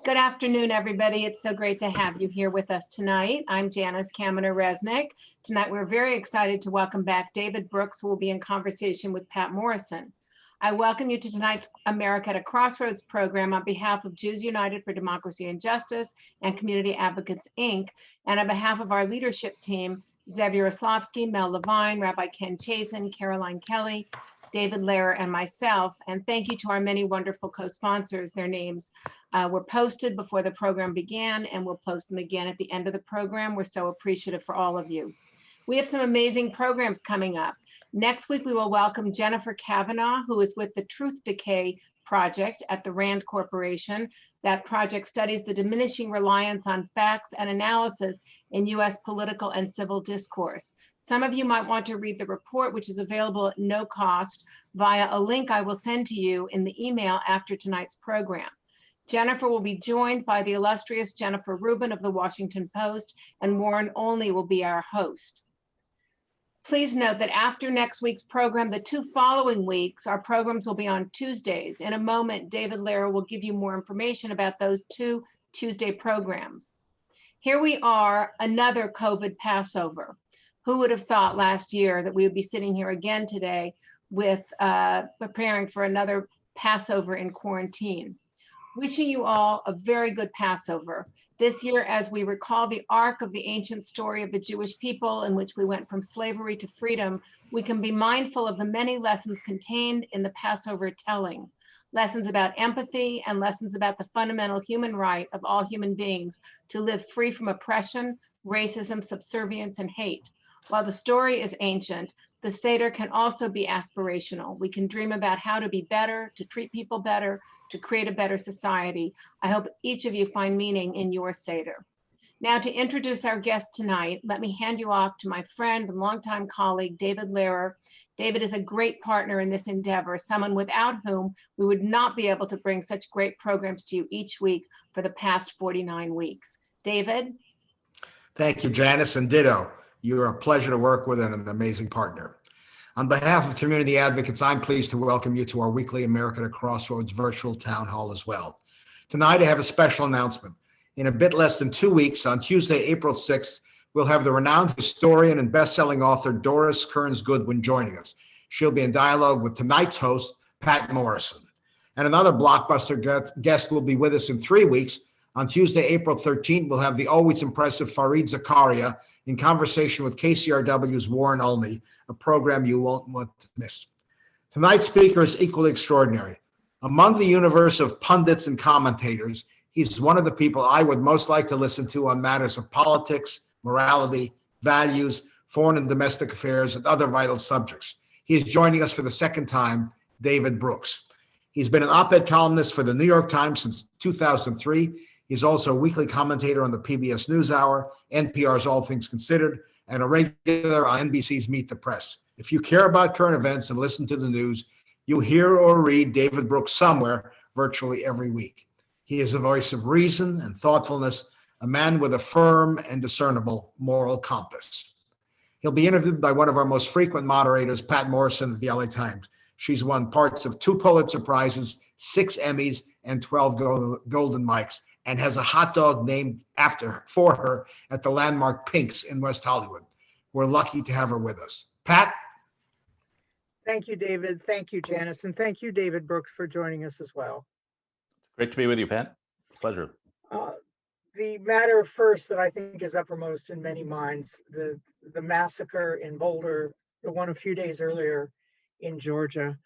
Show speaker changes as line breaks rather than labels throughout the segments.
Good afternoon, everybody. It's so great to have you here with us tonight. I'm Janice Kaminer-Resnick. Tonight, we're very excited to welcome back David Brooks, who will be in conversation with Patt Morrison. I welcome you to tonight's America at a Crossroads program on behalf of Jews United for Democracy and Justice and Community Advocates, Inc., and on behalf of our leadership team, Zev Yaroslavsky, Mel Levine, Rabbi Ken Chazen, Caroline Kelly, David Lehrer, and myself. And thank you to our many wonderful co-sponsors. Their names were posted before the program began, and we'll post them again at the end of the program. We're so appreciative for all of you. We have some amazing programs coming up. Next week, we will welcome Jennifer Kavanaugh, who is with the Truth Decay Project at the RAND Corporation. That project studies the diminishing reliance on facts and analysis in US political and civil discourse. Some of you might want to read the report, which is available at no cost via a link I will send to you in the email after tonight's program. Jennifer will be joined by the illustrious Jennifer Rubin of the Washington Post, and Warren Olney will be our host. Please note that after next week's program, the 2 following weeks, our programs will be on Tuesdays. In a moment, David Lehrer will give you more information about those 2 Tuesday programs. Here we are, another COVID Passover. Who would have thought last year that we would be sitting here again today with preparing for another Passover in quarantine? Wishing you all a very good Passover. This year, as we recall the arc of the ancient story of the Jewish people in which we went from slavery to freedom, we can be mindful of the many lessons contained in the Passover telling. Lessons about empathy and lessons about the fundamental human right of all human beings to live free from oppression, racism, subservience, and hate. While the story is ancient, the Seder can also be aspirational. We can dream about how to be better, to treat people better, to create a better society. I hope each of you find meaning in your Seder. Now, to introduce our guest tonight, let me hand you off to my friend and longtime colleague, David Lehrer. David is a great partner in this endeavor, someone without whom we would not be able to bring such great programs to you each week for the past 49 weeks. David?
Thank you, Janice, and ditto. You're a pleasure to work with and an amazing partner. On behalf of Community Advocates, I'm pleased to welcome you to our weekly America at Crossroads virtual town hall as well. Tonight, I have a special announcement. In a bit less than 2 weeks, on Tuesday, April 6th, we'll have the renowned historian and best-selling author Doris Kearns Goodwin joining us. She'll be in dialogue with tonight's host, Patt Morrison. And another blockbuster guest will be with us in 3 weeks. On Tuesday, April 13th, we'll have the always impressive Fareed Zakaria in conversation with KCRW's Warren Olney, a program you won't want to miss. Tonight's speaker is equally extraordinary. Among the universe of pundits and commentators, he's one of the people I would most like to listen to on matters of politics, morality, values, foreign and domestic affairs, and other vital subjects. He is joining us for the second time, David Brooks. He's been an op-ed columnist for the New York Times since 2003. He's also a weekly commentator on the PBS NewsHour, NPR's All Things Considered, and a regular on NBC's Meet the Press. If you care about current events and listen to the news, you hear or read David Brooks somewhere virtually every week. He is a voice of reason and thoughtfulness, a man with a firm and discernible moral compass. He'll be interviewed by one of our most frequent moderators, Patt Morrison of the LA Times. She's won parts of 2 Pulitzer Prizes, 6 Emmys, and 12 Golden Mikes, and has a hot dog named for her at the landmark Pink's in West Hollywood. We're lucky to have her with us. Pat?
Thank you, David. Thank you, Janice. And thank you, David Brooks, for joining us as well.
Great to be with you, Pat. Pleasure.
The matter first that I think is uppermost in many minds, the massacre in Boulder, the one a few days earlier in Georgia.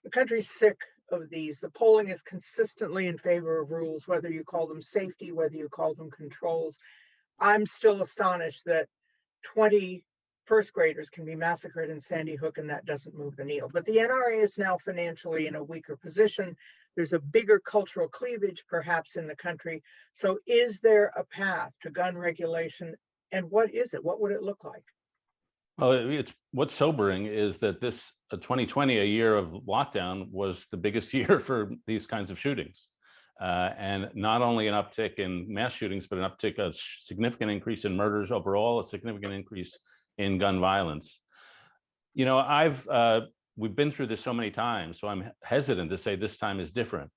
The country's sick of these. The polling is consistently in favor of rules, whether you call them safety, whether you call them controls. I'm still astonished that 20 first graders can be massacred in Sandy Hook and that doesn't move the needle. But the NRA is now financially in a weaker position. There's a bigger cultural cleavage perhaps in the country. So is there a path to gun regulation, and what is it? What would it look like?
Well, what's sobering is that this 2020, a year of lockdown, was the biggest year for these kinds of shootings. And not only an uptick in mass shootings, but an uptick, a significant increase in murders overall, a significant increase in gun violence. You know, we've been through this so many times, so I'm hesitant to say this time is different.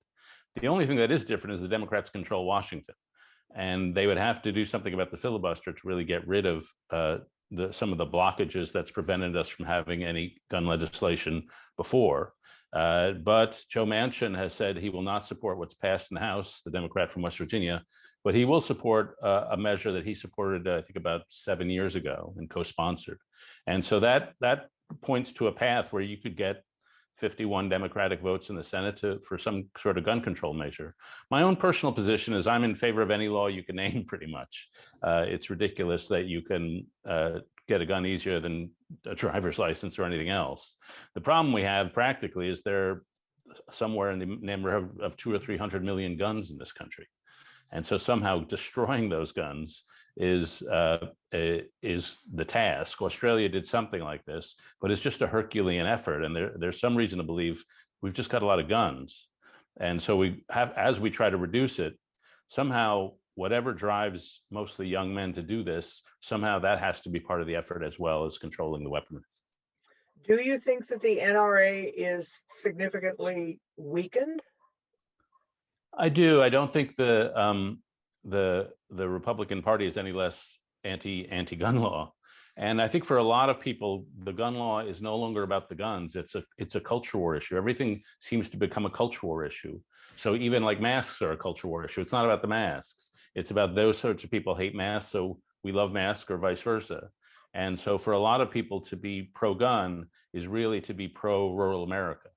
The only thing that is different is the Democrats control Washington, and they would have to do something about the filibuster to really get rid of some of the blockages that's prevented us from having any gun legislation before. But Joe Manchin has said he will not support what's passed in the House, the Democrat from West Virginia, but he will support a measure that he supported, I think, about 7 years ago and co-sponsored. And so that points to a path where you could get 51 Democratic votes in the Senate for some sort of gun control measure. My own personal position is I'm in favor of any law you can name, pretty much. It's ridiculous that you can get a gun easier than a driver's license or anything else. The problem we have practically is there somewhere in the neighborhood of 200 or 300 million guns in this country. And so somehow destroying those guns is the task. Australia did something like this, but it's just a Herculean effort. And there's some reason to believe we've just got a lot of guns. And so we have, as we try to reduce it, somehow whatever drives mostly young men to do this, somehow that has to be part of the effort as well as controlling the weaponry.
Do you think that the NRA is significantly weakened?
I do. I don't think the Republican Party is any less anti-gun law. And I think for a lot of people, the gun law is no longer about the guns. It's a culture war issue. Everything seems to become a culture war issue. So even like masks are a culture war issue. It's not about the masks. It's about those sorts of people hate masks, so we love masks, or vice versa. And so for a lot of people, to be pro-gun is really to be pro-rural America.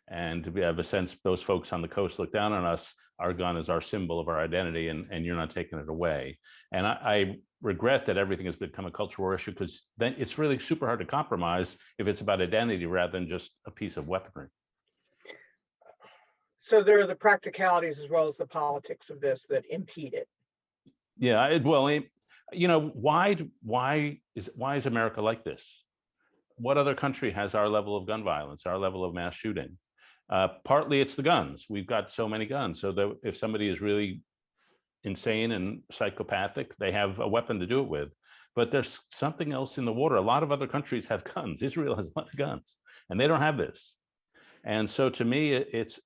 And to have a sense, those folks on the coast look down on us, our gun is our symbol of our identity, and you're not taking it away. And I regret that everything has become a cultural war issue, because then it's really super hard to compromise if it's about identity rather than just a piece of weaponry.
So there are the practicalities as well as the politics of this that impede it.
Yeah, you know, why is America like this? What other country has our level of gun violence, our level of mass shooting? Partly it's the guns. We've got so many guns, so that if somebody is really insane and psychopathic, they have a weapon to do it with. But there's something else in the water. A lot of other countries have guns. Israel has a lot of guns, and they don't have this. And so to me, it's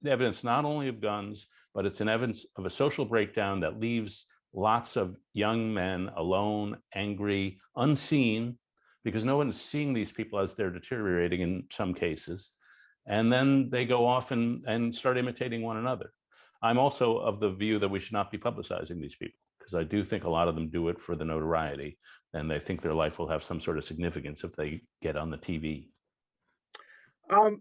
evidence not only of guns, but it's an evidence of a social breakdown that leaves lots of young men alone, angry, unseen, because no one's seeing these people as they're deteriorating in some cases. And then they go off and start imitating one another. I'm also of the view that we should not be publicizing these people, because I do think a lot of them do it for the notoriety, and they think their life will have some sort of significance if they get on the TV.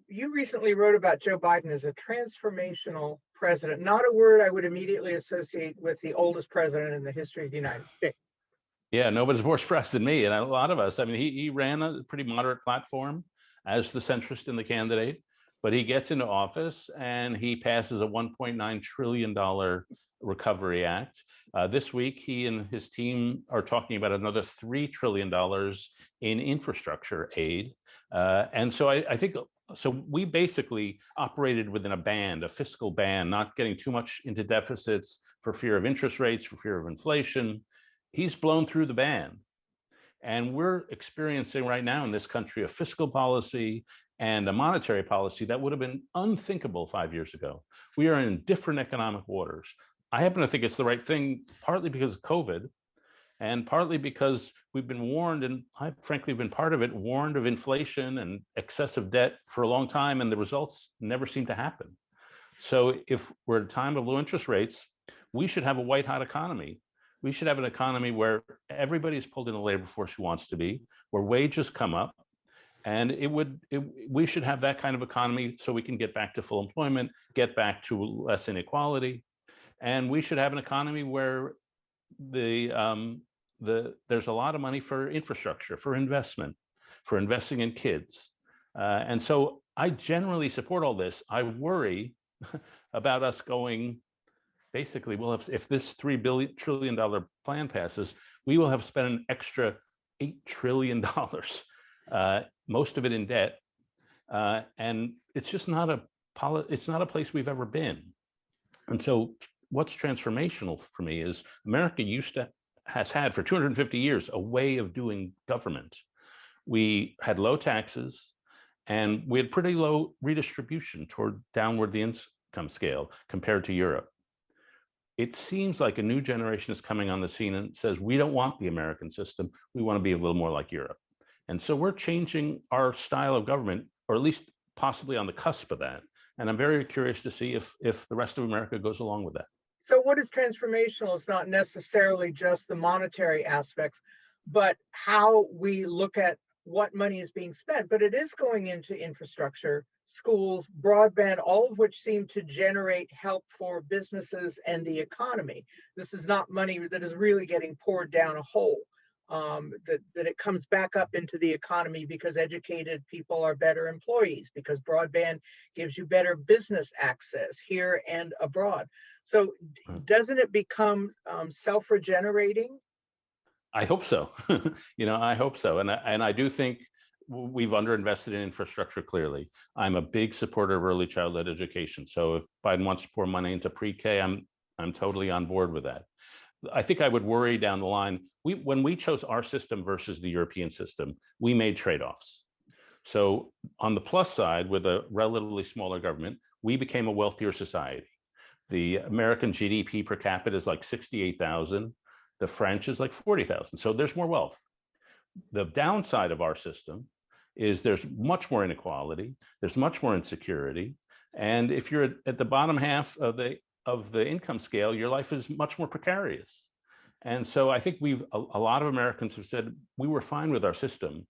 You recently wrote about Joe Biden as a transformational president, not a word I would immediately associate with the oldest president in the history of the United States.
Yeah, nobody's more expressed than me, and a lot of us. I mean, he ran a pretty moderate platform as the centrist in the candidate, but he gets into office and he passes a $1.9 trillion Recovery Act. This week, he and his team are talking about another $3 trillion in infrastructure aid. And so I think, so we basically operated within a band, a fiscal band, not getting too much into deficits for fear of interest rates, for fear of inflation. He's blown through the band. And we're experiencing right now in this country a fiscal policy and a monetary policy that would have been unthinkable 5 years ago. We are in different economic waters. I happen to think it's the right thing, partly because of COVID, and partly because we've been warned, and I've frankly been part of it, warned of inflation and excessive debt for a long time, and the results never seem to happen. So if we're at a time of low interest rates, we should have a white hot economy. We should have an economy where everybody's pulled in the labor force who wants to be, where wages come up, and we should have that kind of economy so we can get back to full employment, get back to less inequality, and we should have an economy where there's a lot of money for infrastructure, for investment, for investing in kids, and so I generally support all this. I worry about us going. Basically, we'll have, if this $3 trillion plan passes, we will have spent an extra $8 trillion, most of it in debt, and it's just not a place we've ever been. And so, what's transformational for me is America has had for 250 years a way of doing government. We had low taxes, and we had pretty low redistribution toward downward the income scale compared to Europe. It seems like a new generation is coming on the scene and says, we don't want the American system. We want to be a little more like Europe. And so we're changing our style of government, or at least possibly on the cusp of that. And I'm very curious to see if the rest of America goes along with that.
So what is transformational is not necessarily just the monetary aspects, but how we look at what money is being spent. But it is going into infrastructure, schools, broadband, all of which seem to generate help for businesses and the economy. This is not money that is really getting poured down a hole. That it comes back up into the economy because educated people are better employees, because broadband gives you better business access here and abroad. So doesn't it become self-regenerating?
I hope so. I hope so. And I do think we've underinvested in infrastructure, clearly. I'm a big supporter of early childhood education. So if Biden wants to pour money into pre-K, I'm totally on board with that. I think I would worry down the line. When we chose our system versus the European system, we made trade-offs. So on the plus side, with a relatively smaller government, we became a wealthier society. The American GDP per capita is like 68,000. The French is like 40,000. So there's more wealth. The downside of our system is there's much more inequality. There's much more insecurity. And if you're at the bottom half of the income scale, your life is much more precarious. And so I think a lot of Americans have said, we were fine with our system,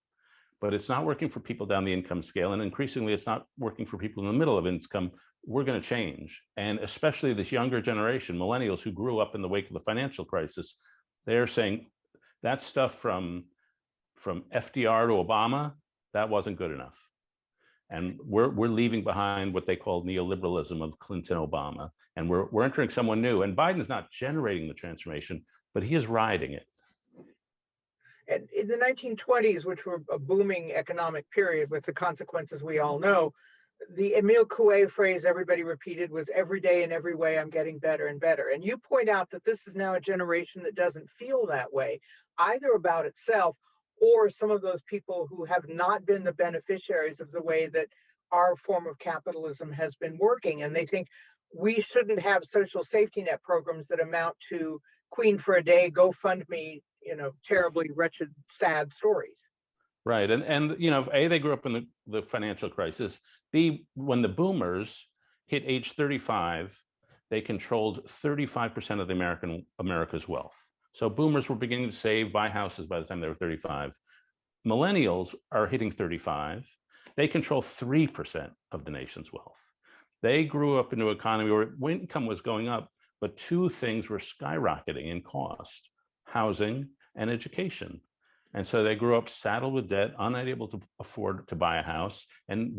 but it's not working for people down the income scale. And increasingly, it's not working for people in the middle of income. We're going to change. And especially this younger generation, millennials who grew up in the wake of the financial crisis, they're saying that stuff from FDR to Obama, that wasn't good enough. And we're leaving behind what they call neoliberalism of Clinton, Obama, and we're entering someone new. And Biden's not generating the transformation, but he is riding it.
And in the 1920s, which were a booming economic period with the consequences we all know, the Emile Coué phrase everybody repeated was, every day in every way, I'm getting better and better. And you point out that this is now a generation that doesn't feel that way, either about itself or some of those people who have not been the beneficiaries of the way that our form of capitalism has been working. And they think we shouldn't have social safety net programs that amount to Queen for a Day, GoFundMe, terribly wretched, sad stories.
Right. And A, they grew up in the financial crisis. B, when the boomers hit age 35, they controlled 35% of America's wealth. So boomers were beginning to save, buy houses by the time they were 35. Millennials are hitting 35. They control 3% of the nation's wealth. They grew up into an economy where income was going up, but two things were skyrocketing in cost: housing and education. And so they grew up saddled with debt, unable to afford to buy a house, and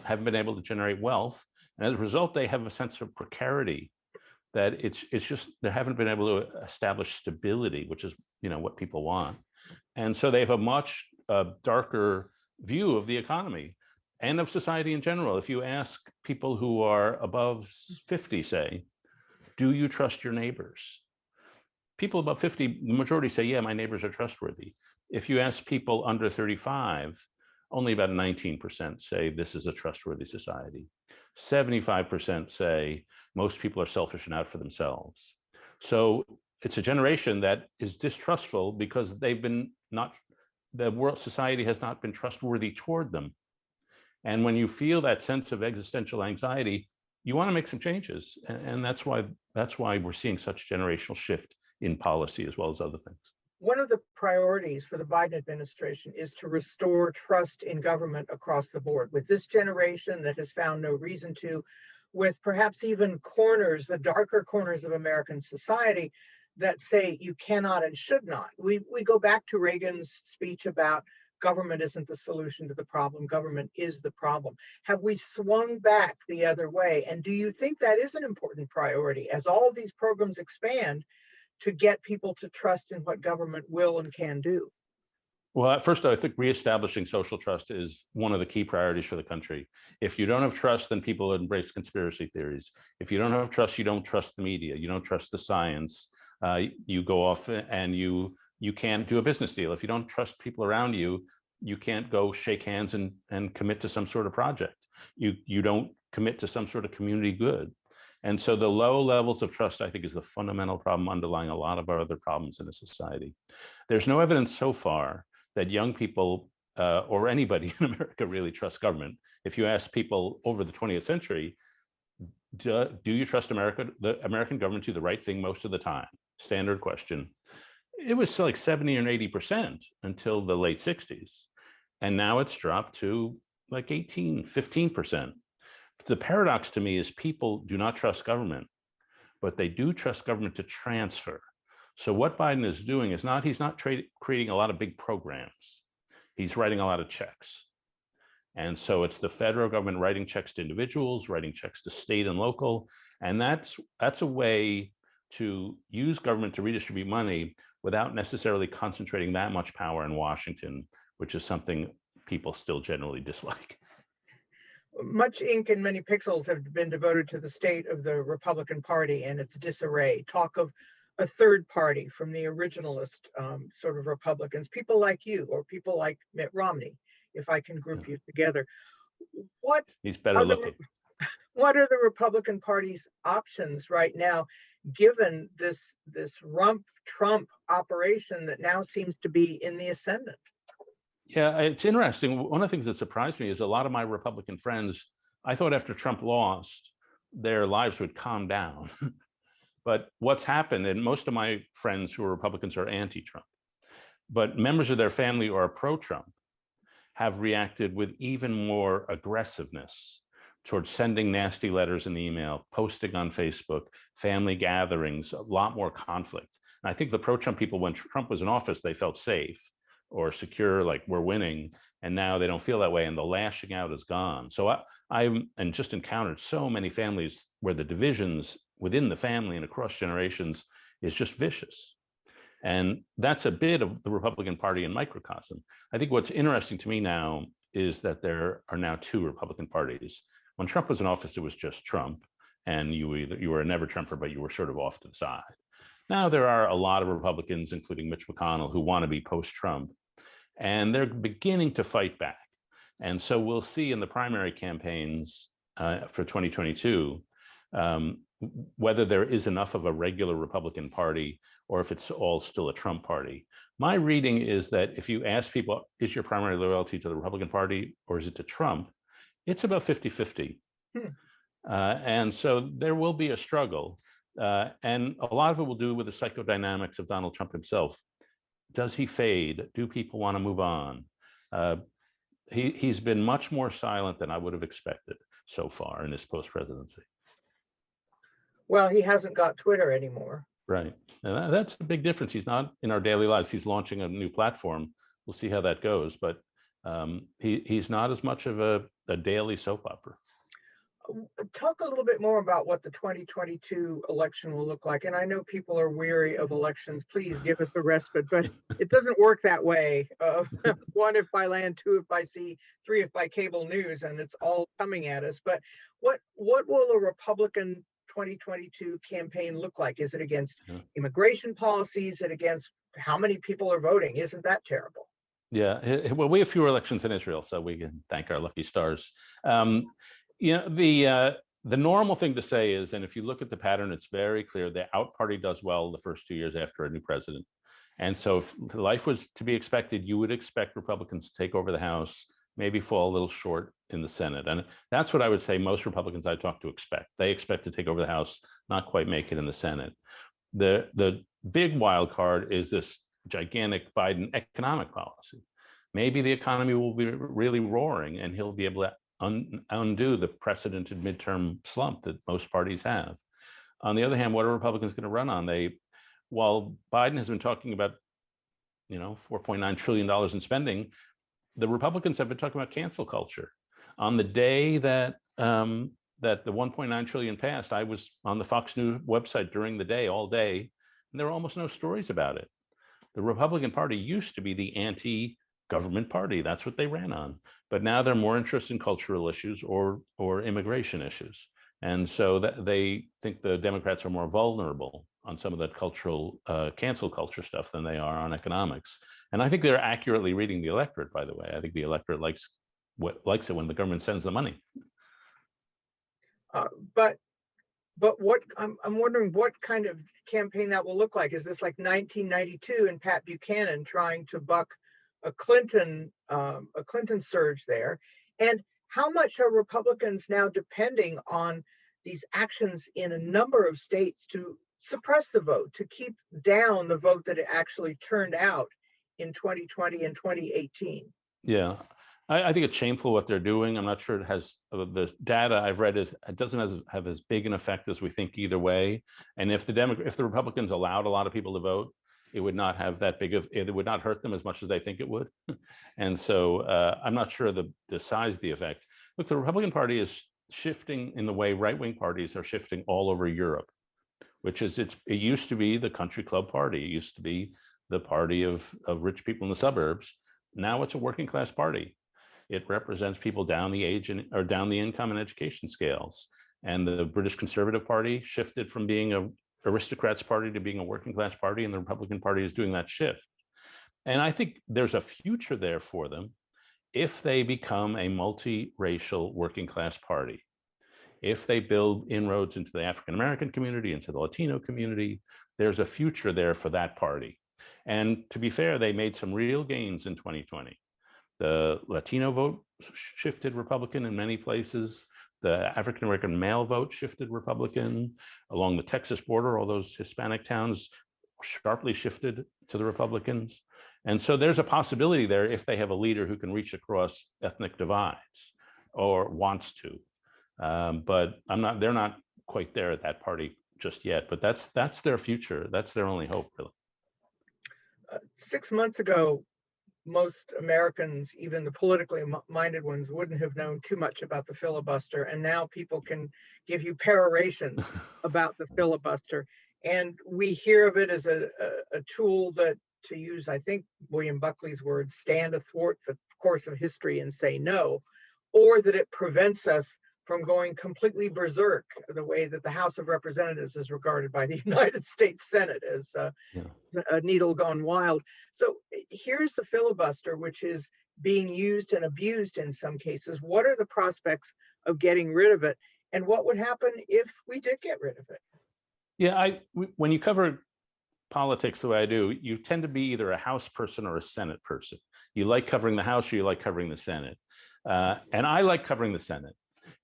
haven't been able to generate wealth. And as a result, they have a sense of precarity, that it's just, they haven't been able to establish stability, which is what people want. And so they have a much darker view of the economy and of society in general. If you ask people who are above 50, say, do you trust your neighbors? People above 50, the majority say, yeah, my neighbors are trustworthy. If you ask people under 35, only about 19% say this is a trustworthy society. 75% say most people are selfish and out for themselves. So it's a generation that is distrustful because the world society has not been trustworthy toward them. And when you feel that sense of existential anxiety, you want to make some changes. And that's why we're seeing such generational shift in policy as well as other things.
One of the priorities for the Biden administration is to restore trust in government across the board. With this generation that has found no reason to, with perhaps even corners, the darker corners of American society that say you cannot and should not. We go back to Reagan's speech about government isn't the solution to the problem, government is the problem. Have we swung back the other way? And do you think that is an important priority as all of these programs expand to get people to trust in what government will and can do?
Well, at first, I think reestablishing social trust is one of the key priorities for the country. If you don't have trust, then people embrace conspiracy theories. If you don't have trust, you don't trust the media, you don't trust the science. You go off and you can't do a business deal. If you don't trust people around you, you can't go shake hands and commit to some sort of project. You don't commit to some sort of community good. And so the low levels of trust, I think, is the fundamental problem underlying a lot of our other problems in a society. There's no evidence so far that young people or anybody in America really trust government. If you ask people over the 20th century, do you trust the American government to do the right thing most of the time? Standard question. It was like 70 or 80% until the late 60s. And now it's dropped to like 15%. The paradox to me is people do not trust government, but they do trust government to transfer. So what Biden is doing is he's not creating a lot of big programs. He's writing a lot of checks. And so it's the federal government writing checks to individuals, writing checks to state and local. And that's a way to use government to redistribute money without necessarily concentrating that much power in Washington, which is something people still generally dislike.
Much ink and many pixels have been devoted to the state of the Republican Party and its disarray. Talk of a third party from the originalist sort of Republicans, people like you or people like Mitt Romney, if I can group you together.
He's better looking.
What are the Republican Party's options right now, given this rump-Trump operation that now seems to be in the ascendant?
Yeah, it's interesting. One of the things that surprised me is a lot of my Republican friends, I thought after Trump lost, their lives would calm down. But what's happened, and most of my friends who are Republicans are anti-Trump, but members of their family who are pro-Trump have reacted with even more aggressiveness towards sending nasty letters and email, posting on Facebook, family gatherings, a lot more conflict. And I think the pro-Trump people, when Trump was in office, they felt safe or secure, like we're winning, and now they don't feel that way, and the lashing out is gone. So I just encountered so many families where the divisions within the family and across generations is just vicious. And that's a bit of the Republican Party in microcosm. I think what's interesting to me now is that there are now two Republican parties. When Trump was in office, it was just Trump, and you were a never Trumper, but you were sort of off to the side. Now there are a lot of Republicans, including Mitch McConnell, who want to be post-Trump, and they're beginning to fight back. And so we'll see in the primary campaigns for 2022 whether there is enough of a regular Republican Party or if it's all still a Trump party. My reading is that if you ask people, is your primary loyalty to the Republican Party or is it to Trump? It's about 50-50. And so there will be a struggle. And a lot of it will do with the psychodynamics of Donald Trump himself. Does he fade? Do people want to move on? He's been much more silent than I would have expected so far in his post-presidency.
Well, he hasn't got Twitter anymore.
Right. And that's a big difference. He's not in our daily lives. He's launching a new platform. We'll see how that goes. But he's not as much of a daily soap opera.
Talk a little bit more about what the 2022 election will look like. And I know people are weary of elections. Please give us a respite, but it doesn't work that way. One, if by land, two, if by sea, three, if by cable news, and it's all coming at us. But what will a Republican 2022 campaign look like? Is it against immigration policies? Is it against how many people are voting? Isn't that terrible?
Yeah, well, we have fewer elections in Israel, so we can thank our lucky stars. The normal thing to say is, and if you look at the pattern, it's very clear the out party does well the first 2 years after a new president. And so if life was to be expected, you would expect Republicans to take over the House, maybe fall a little short in the Senate. And that's what I would say most Republicans I talk to expect. They expect to take over the House, not quite make it in the Senate. The big wild card is this gigantic Biden economic policy. Maybe the economy will be really roaring and he'll be able to undo the precedented midterm slump that most parties have. On the other hand, what are Republicans going to run on? While Biden has been talking about, $4.9 trillion in spending, the Republicans have been talking about cancel culture. On the day that the 1.9 trillion passed, I was on the Fox News website during the day, all day, and there were almost no stories about it. The Republican Party used to be the anti-government party. That's what they ran on. But now they're more interested in cultural issues or immigration issues. And so they think the Democrats are more vulnerable on some of that cultural cancel culture stuff than they are on economics. And I think they're accurately reading the electorate, by the way. I think the electorate likes it when the government sends the money.
But what I'm wondering what kind of campaign that will look like. Is this like 1992 and Pat Buchanan trying to buck a Clinton surge there? And how much are Republicans now depending on these actions in a number of states to suppress the vote, to keep down the vote that it actually turned out in 2020 and 2018?
Yeah, I think it's shameful what they're doing. I'm not sure it has the data I've read is it doesn't have as big an effect as we think either way. And if the Republicans allowed a lot of people to vote, it would not have that big of it would not hurt them as much as they think it would. And so I'm not sure the size of the effect. Look, the Republican Party is shifting in the way right-wing parties are shifting all over Europe, which is it used to be the country club party. It used to be the party of rich people in the suburbs. Now it's a working class party. It represents people down the age or down the income and education scales. And the British Conservative Party shifted from being a aristocrats party to being a working class party, and the Republican Party is doing that shift. And I think there's a future there for them if they become a multiracial working class party. If they build inroads into the African American community, into the Latino community, there's a future there for that party. And to be fair, they made some real gains in 2020. The Latino vote shifted Republican in many places. The African American male vote shifted Republican. Along the Texas border, all those Hispanic towns sharply shifted to the Republicans. And so there's a possibility there if they have a leader who can reach across ethnic divides or wants to. But they're not quite there at that party just yet, but that's their future. That's their only hope, really.
6 months ago, most Americans, even the politically minded ones, wouldn't have known too much about the filibuster. And now people can give you perorations about the filibuster. And we hear of it as a tool that, to use, I think, William Buckley's words, stand athwart the course of history and say no, or that it prevents us from going completely berserk, the way that the House of Representatives is regarded by the United States Senate as a needle gone wild. So here's the filibuster, which is being used and abused in some cases. What are the prospects of getting rid of it? And what would happen if we did get rid of it?
Yeah, when you cover politics the way I do, you tend to be either a House person or a Senate person. You like covering the House or you like covering the Senate. And I like covering the Senate.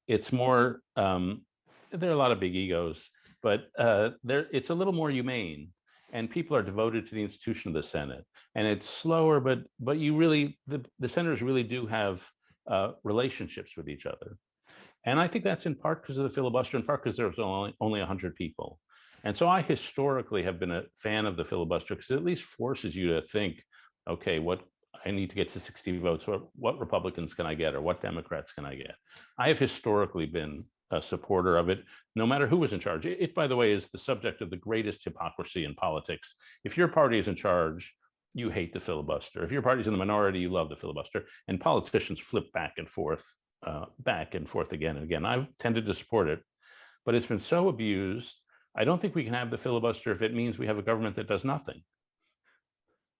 It's more, there are a lot of big egos, but it's a little more humane, and people are devoted to the institution of the Senate. And it's slower, but you really, the senators really do have relationships with each other. And I think that's in part because of the filibuster, in part because there was only 100 people. And so I historically have been a fan of the filibuster because it at least forces you to think, okay, what I need to get to 60 votes, or what Republicans can I get, or what Democrats can I get? I have historically been a supporter of it, no matter who was in charge. It, by the way, is the subject of the greatest hypocrisy in politics. If your party is in charge, you hate the filibuster. If your party's in the minority, you love the filibuster. And politicians flip back and forth again and again. I've tended to support it, but it's been so abused. I don't think we can have the filibuster if it means we have a government that does nothing.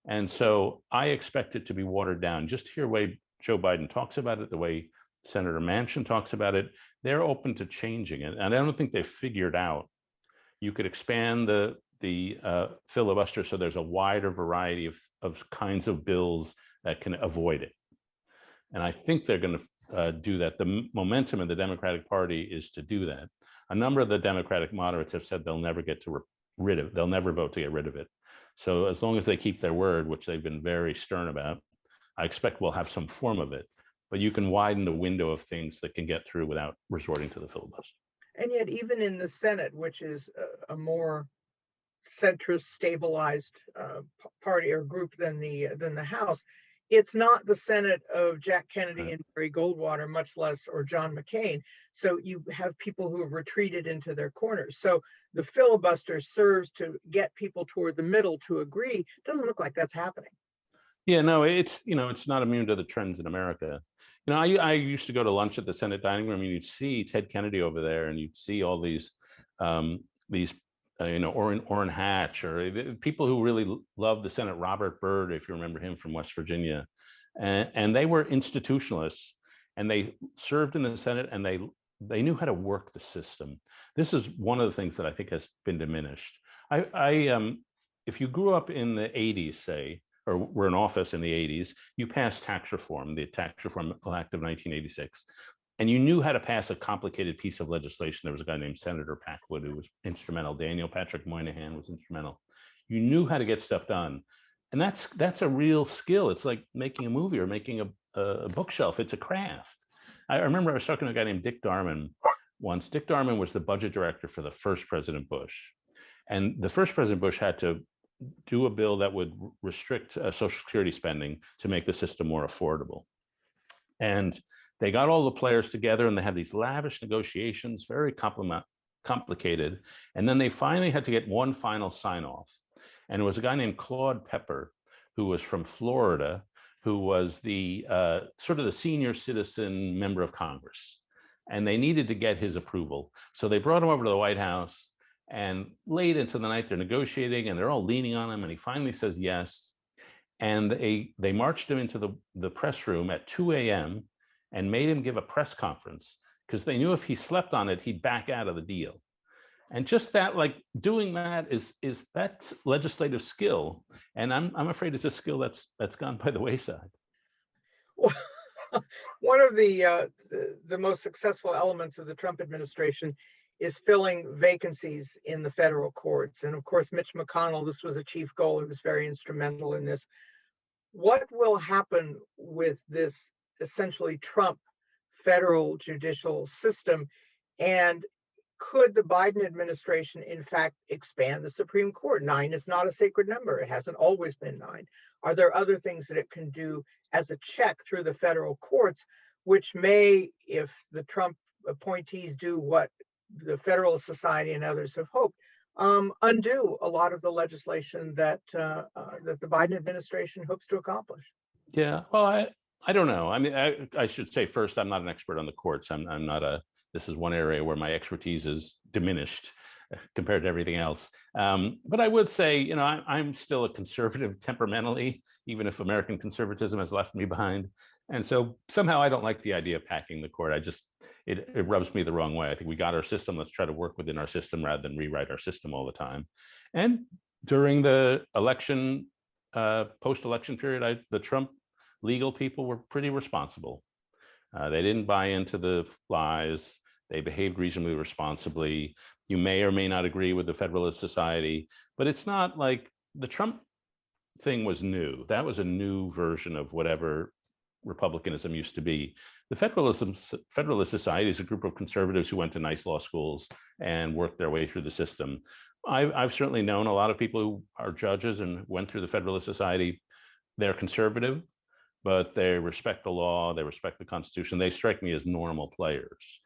And so I expect it to be watered down. Just hear the way Joe Biden talks about it, the way Senator Manchin talks about it. They're open to changing it. And I don't think they've figured out you could expand the filibuster so there's a wider variety of kinds of bills that can avoid it. And I think they're going to do that. The momentum in the Democratic Party is to do that. A number of the Democratic moderates have said they'll never get rid of it. They'll never vote to get rid of it. So as long as they keep their word, which they've been very stern about, I expect we'll have some form of it. But you can widen the window of things that can get through without resorting to the filibuster.
And yet, even in the Senate, which is a more centrist, stabilized party or group than the House, it's not the Senate of Jack Kennedy and Barry Goldwater, much less, or John McCain. So you have people who have retreated into their corners. So the filibuster serves to get people toward the middle to agree. Doesn't look like that's happening.
Yeah, no, it's not immune to the trends in America. I used to go to lunch at the Senate dining room, and you'd see Ted Kennedy over there, and you'd see all these Orrin Hatch, or people who really loved the Senate. Robert Byrd, if you remember him from West Virginia, and they were institutionalists, and they served in the Senate, and they they knew how to work the system. This is one of the things that I think has been diminished. If you grew up in the 80s, say, or were in office in the 80s, you passed tax reform, the Tax Reform Act of 1986, and you knew how to pass a complicated piece of legislation. There was a guy named Senator Packwood who was instrumental. Daniel Patrick Moynihan was instrumental. You knew how to get stuff done. And that's a real skill. It's like making a movie or making a bookshelf. It's a craft. I remember I was talking to a guy named Dick Darman once. Dick Darman was the budget director for the first President Bush. And the first President Bush had to do a bill that would restrict Social Security spending to make the system more affordable. And they got all the players together and they had these lavish negotiations, very complicated. And then they finally had to get one final sign off. And it was a guy named Claude Pepper, who was from Florida, who was the sort of the senior citizen member of Congress. And they needed to get his approval. So they brought him over to the White House, and late into the night, they're negotiating and they're all leaning on him. And he finally says yes. And they marched him into the press room at 2 a.m. and made him give a press conference because they knew if he slept on it, he'd back out of the deal. And just that, like doing that is that's legislative skill. And I'm afraid it's a skill that's gone by the wayside.
Well, one of the most successful elements of the Trump administration is filling vacancies in the federal courts. And of course, Mitch McConnell, this was a chief goal. He was very instrumental in this. What will happen with this essentially Trump federal judicial system? And could the Biden administration, in fact, expand the Supreme Court? 9 is not a sacred number. It hasn't always been 9. Are there other things that it can do as a check through the federal courts, which may, if the Trump appointees do what the Federalist Society and others have hoped, undo a lot of the legislation that that the Biden administration hopes to accomplish?
Yeah, well, I don't know. I mean, I should say first, I'm not an expert on the courts. I'm not a. This is one area where my expertise is diminished compared to everything else. But I would say, you know, I'm still a conservative temperamentally, even if American conservatism has left me behind. And so somehow I don't like the idea of packing the court. It rubs me the wrong way. I think we got our system. Let's try to work within our system rather than rewrite our system all the time. And during the election, post-election period, the Trump legal people were pretty responsible. They didn't buy into the lies. They behaved reasonably responsibly. You may or may not agree with the Federalist Society, but it's not like the Trump thing was new. That was a new version of whatever republicanism used to be. The Federalist Society is a group of conservatives who went to nice law schools and worked their way through the system. I've certainly known a lot of people who are judges and went through the Federalist Society. They're conservative, but they respect the law, they respect the Constitution. They strike me as normal players.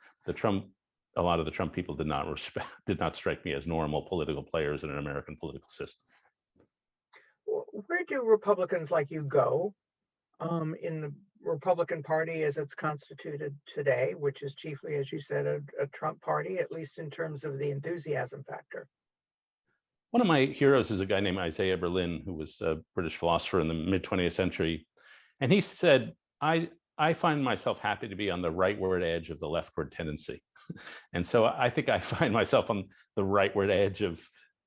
A lot of the Trump people did not strike me as normal political players in an American political system.
Where do Republicans like you go in the Republican Party as it's constituted today, which is chiefly, as you said, a Trump party, at least in terms of the enthusiasm factor?
One of my heroes is a guy named Isaiah Berlin, who was a British philosopher in the mid-20th century. And he said, I find myself happy to be on the rightward edge of the leftward tendency. And so I think I find myself on the rightward edge of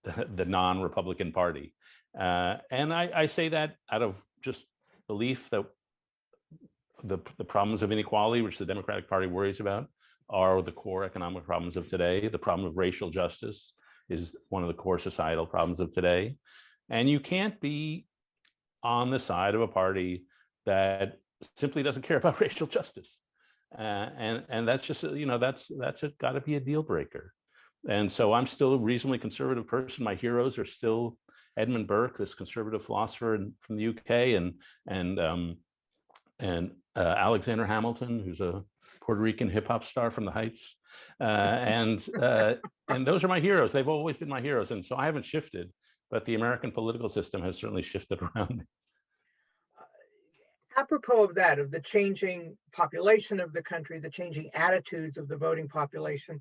the non-Republican Party. And I say that out of just belief that the problems of inequality, which the Democratic Party worries about, are the core economic problems of today. The problem of racial justice is one of the core societal problems of today. And you can't be on the side of a party that simply doesn't care about racial justice. And that's just, you know, that's got to be a deal breaker. And so I'm still a reasonably conservative person. My heroes are still Edmund Burke, this conservative philosopher from the UK, and Alexander Hamilton, who's a Puerto Rican hip hop star from the Heights. And those are my heroes. They've always been my heroes. And so I haven't shifted, but the American political system has certainly shifted around me.
Apropos of that, of the changing population of the country, the changing attitudes of the voting population,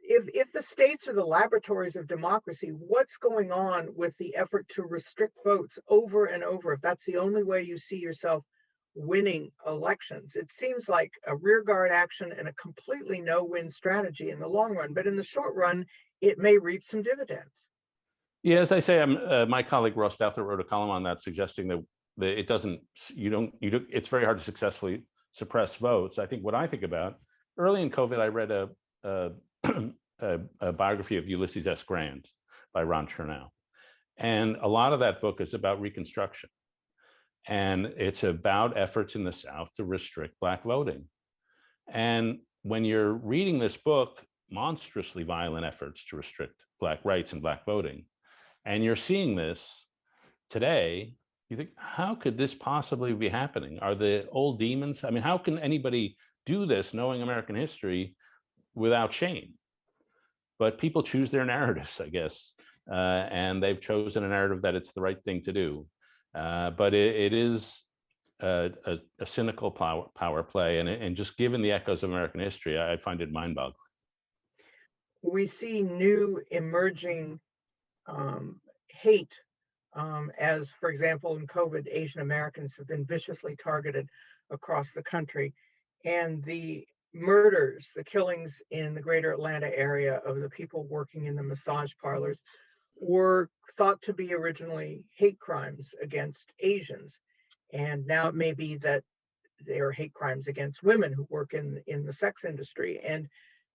if the states are the laboratories of democracy, what's going on with the effort to restrict votes over and over? If that's the only way you see yourself winning elections. It seems like a rearguard action and a completely no-win strategy in the long run, but in the short run, it may reap some dividends.
Yeah, as I say, my colleague Ross Douthat wrote a column on that, suggesting that it doesn't, it's very hard to successfully suppress votes. I think what I think about early in COVID, I read a biography of Ulysses S. Grant by Ron Chernow, and a lot of that book is about Reconstruction, and it's about efforts in the South to restrict Black voting. And when you're reading this book, monstrously violent efforts to restrict Black rights and Black voting, and you're seeing this today, you think, how could this possibly be happening? Are the old demons? I mean, how can anybody do this knowing American history without shame? But people choose their narratives, I guess, and they've chosen a narrative that it's the right thing to do. But it is a cynical power play, and just given the echoes of American history, I find it mind-boggling.
We see new emerging hate, as, for example, in COVID, Asian Americans have been viciously targeted across the country. And the murders, the killings in the greater Atlanta area of the people working in the massage parlors were thought to be originally hate crimes against Asians. And now it may be that they are hate crimes against women who work in the sex industry. And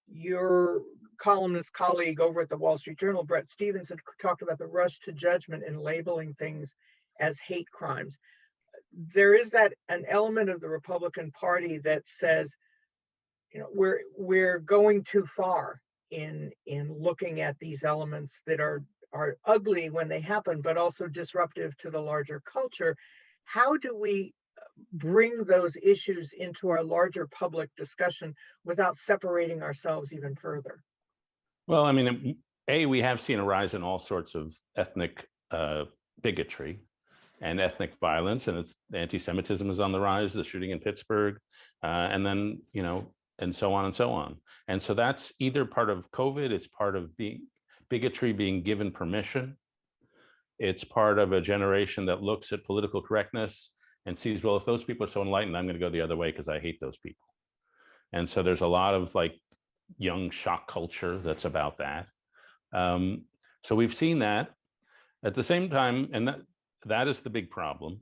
your columnist colleague over at the Wall Street Journal, Bret Stephens, had talked about the rush to judgment and labeling things as hate crimes. There is an element of the Republican Party that says, we're going too far in looking at these elements that are ugly when they happen, but also disruptive to the larger culture. How do we bring those issues into our larger public discussion without separating ourselves even further?
Well, I mean, we have seen a rise in all sorts of ethnic bigotry and ethnic violence, and anti-Semitism is on the rise, the shooting in Pittsburgh, and then, and so on and so on. And so that's either part of COVID, it's part of bigotry being given permission. It's part of a generation that looks at political correctness and sees, well, if those people are so enlightened, I'm going to go the other way because I hate those people. And so there's a lot of young shock culture that's about that. So we've seen that. At the same time, and that is the big problem.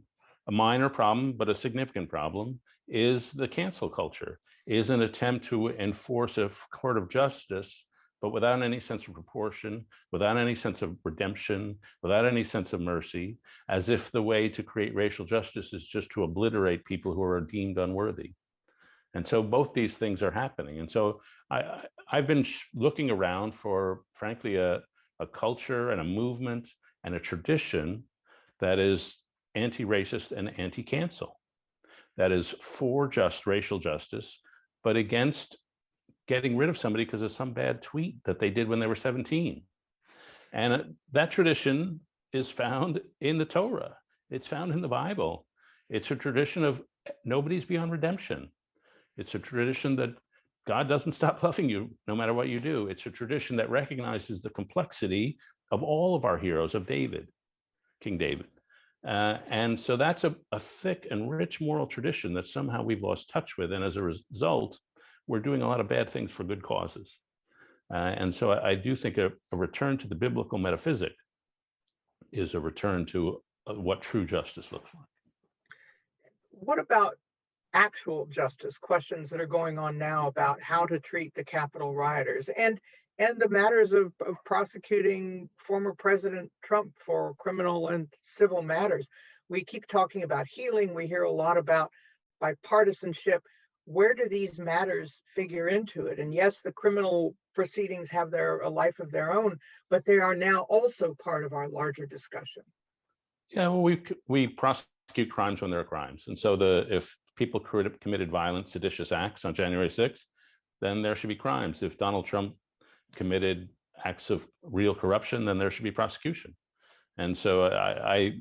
A minor problem, but a significant problem, is the cancel culture, is an attempt to enforce a court of justice, but without any sense of proportion, without any sense of redemption, without any sense of mercy, as if the way to create racial justice is just to obliterate people who are deemed unworthy. And so both these things are happening. And so I've been looking around for, frankly, a culture and a movement and a tradition that is anti-racist and anti-cancel, that is for just racial justice, but against getting rid of somebody because of some bad tweet that they did when they were 17. And that tradition is found in the Torah. It's found in the Bible. It's a tradition of nobody's beyond redemption. It's a tradition that God doesn't stop loving you no matter what you do. It's a tradition that recognizes the complexity of all of our heroes, of David, King David. And so that's a thick and rich moral tradition that somehow we've lost touch with. And as a result, we're doing a lot of bad things for good causes. And so I do think a return to the biblical metaphysic is a return to what true justice looks like.
What about actual justice, questions that are going on now about how to treat the Capitol rioters and the matters of prosecuting former President Trump for criminal and civil matters? We keep talking about healing. We hear a lot about bipartisanship. Where do these matters figure into it? And yes, the criminal proceedings have a life of their own, but they are now also part of our larger discussion.
Yeah, well, we prosecute crimes when there are crimes. And so if people committed violent, seditious acts on January 6th, then there should be crimes. If Donald Trump committed acts of real corruption, then there should be prosecution. And so I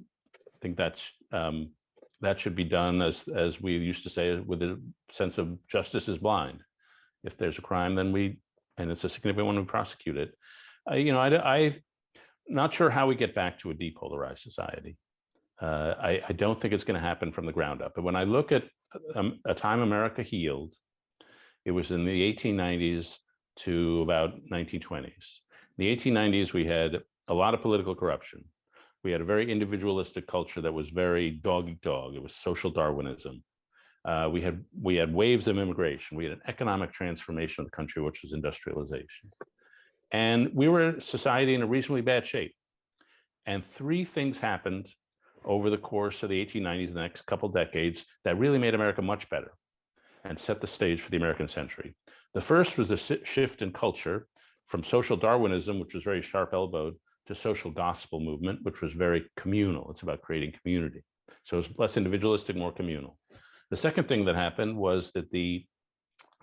think that should be done, as we used to say, with a sense of justice is blind. If there's a crime, then and it's a significant one, we prosecute it. I'm not sure how we get back to a depolarized society. I don't think it's going to happen from the ground up. But when I look at a time America healed, it was in the 1890s to about 1920s. In the 1890s, we had a lot of political corruption. We had a very individualistic culture that was very dog eat dog. It was social Darwinism. We had waves of immigration. We had an economic transformation of the country, which was industrialization. And we were a society in a reasonably bad shape. And three things happened over the course of the 1890s, the next couple decades, that really made America much better and set the stage for the American century. The first was a shift in culture from social Darwinism, which was very sharp-elbowed, to social gospel movement, which was very communal. It's about creating community. So it was less individualistic, more communal. The second thing that happened was that the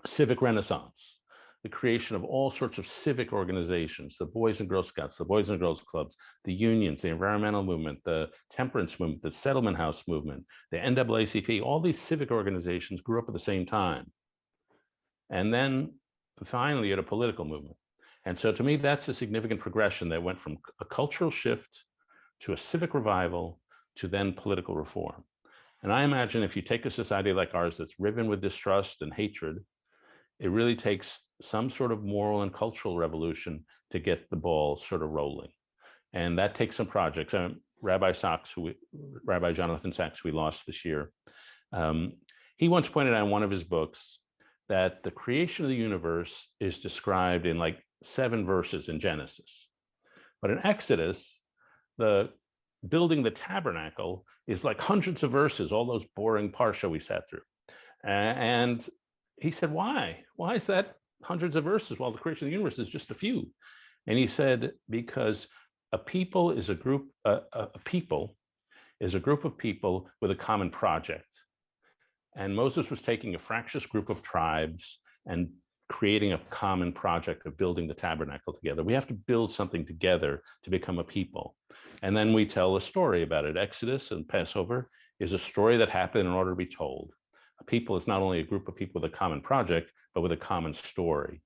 civic renaissance, the creation of all sorts of civic organizations, the Boys and Girl Scouts, the Boys and Girls Clubs, the unions, the environmental movement, the temperance movement, the settlement house movement, the NAACP, all these civic organizations grew up at the same time. And then finally, you had a political movement. And so to me, that's a significant progression that went from a cultural shift to a civic revival to then political reform. And I imagine if you take a society like ours that's riven with distrust and hatred, it really takes some sort of moral and cultural revolution to get the ball sort of rolling. And that takes some projects. Rabbi Jonathan Sachs, we lost this year, he once pointed out in one of his books that the creation of the universe is described in like 7 verses in Genesis. But in Exodus, the building the tabernacle is like hundreds of verses, all those boring parsha we sat through. And he said, why? Why is that hundreds of verses while the creation of the universe is just a few? And he said, because a people is a group of people with a common project. And Moses was taking a fractious group of tribes and creating a common project of building the tabernacle together. We have to build something together to become a people. And then we tell a story about it. Exodus and Passover is a story that happened in order to be told. A people is not only a group of people with a common project, but with a common story.